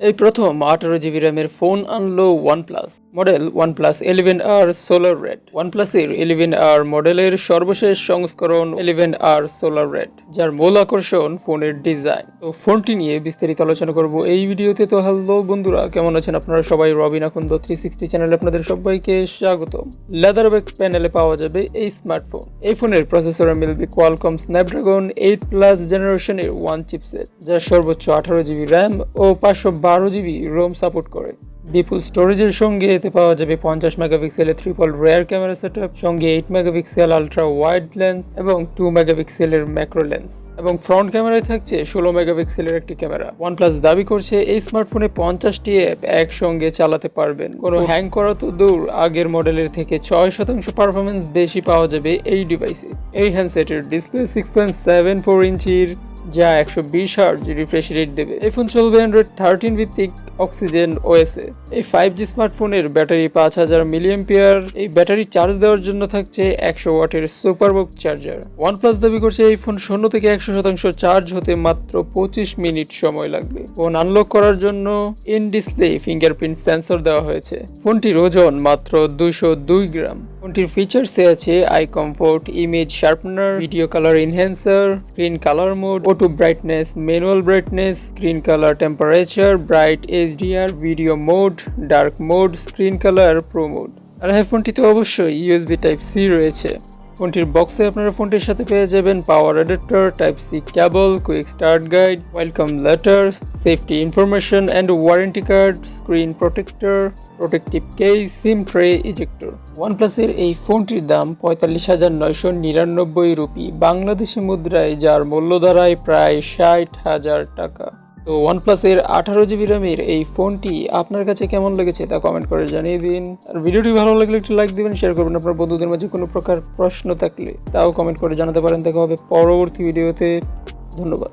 এই প্রথম 18GB র্যামের ফোন আনলো OnePlus model OnePlus 11R solar red. OnePlus-এর 11R মডেলের সর্বশেষ সংস্করণ 11R সোলার রেড, যার মূল আকর্ষণ ফোনের ডিজাইন। তো ফোনটি নিয়ে বিস্তারিত আলোচনা করব এই ভিডিওতে। তো হ্যালো বন্ধুরা, কেমন আছেন আপনারা সবাই? রবিন আকন্দ 360 চ্যানেলে আপনাদের সবাইকে স্বাগত। লেদার ব্যাক প্যানেলে পাওয়া যাবে এই স্মার্টফোন। এই ফোনের প্রসেসরে মিলবে কোয়ালকম স্ন্যাপড্রাগন 8+ জেনারেশনের 1 চিপসেট, যা সর্বোচ্চ 18GB র্যাম ও 512GB রোম সাপোর্ট করে। বিপুল স্টোরেজের সঙ্গে এতে পাওয়া যাবে 50 মেগাপিক্সেলের ট্রিপল রেয়ার ক্যামেরা সেটআপ, সঙ্গে 8 মেগাপিক্সেল আলট্রা ওয়াইড লেন্স এবং 2 মেগাপিক্সেলের ম্যাক্রো লেন্স, এবং ফ্রন্ট ক্যামেরায় থাকছে 16 মেগাপিক্সেলের একটি ক্যামেরা। OnePlus দাবি করছে এই স্মার্টফোনে 50টি অ্যাপ একসঙ্গে চালাতে পারবেন। কোনো হ্যাং করা তো দূর, আগের মডেলের থেকে 6% পারফরমেন্স বেশি পাওয়া যাবে এই ডিভাইসে। এই হ্যান্ডসেটের ডিসপ্লে 6.74 ইঞ্চির, যা 120 হার্জ রিফ্রেশ রেট দেবে। এই ফোন চলবে অ্যান্ড্রয়েড 13 ভিত্তিক অক্সিজেন ওএসে। এই 5G স্মার্টফোনের ব্যাটারি 5000 মিলিঅ্যাম্পিয়ার। এই ব্যাটারি চার্জ দেওয়ার জন্য থাকছে 100 ওয়াটের সুপারবক্স চার্জার। OnePlus দাবি করছে এই ফোন 0 থেকে 100% চার্জ হতে মাত্র 25 মিনিট সময় লাগবে। ফোন আনলক করার জন্য ইন ডিসপ্লে ফিঙ্গারপ্রিন্ট সেন্সর দেওয়া হয়েছে। ফোনটির ওজন মাত্র 202 গ্রাম। ফোনটির ফিচার্সে আছে eye comfort, image sharpener, video colour enhancer, screen colour mode, auto brightness, manual brightness, screen colour temperature, bright HDR, video mode, dark mode, screen colour pro mode. আর হ্যাঁ, ফোনটিতে অবশ্যই ইউএসবি টাইপ সি রয়েছে। ফোনটির বক্সে আপনারা ফোনটির সাথে পেয়ে যাবেন power adapter, type C cable, quick start guide, welcome letter, safety information and warranty card, screen protector, protective case, SIM tray, ejector. OnePlus-এর এই ফোনটির দাম 45,999 রুপি বাংলাদেশি মুদ্রায়, যার মূল্য দাঁড়ায় প্রায় 60,000 টাকা। তো OnePlus-এর 18GB র্যামের এই ফোনটি আপনার কাছে কেমন লেগেছে তা কমেন্ট করে জানিয়ে দিন। আর ভিডিওটি ভালো লাগলে একটি লাইক দিবেন, শেয়ার করবেন। আপনার বন্ধুদের মাঝে কোনো প্রকার প্রশ্ন থাকলে তাও কমেন্ট করে জানাতে পারেন। দেখা হবে পরবর্তী ভিডিওতে। ধন্যবাদ।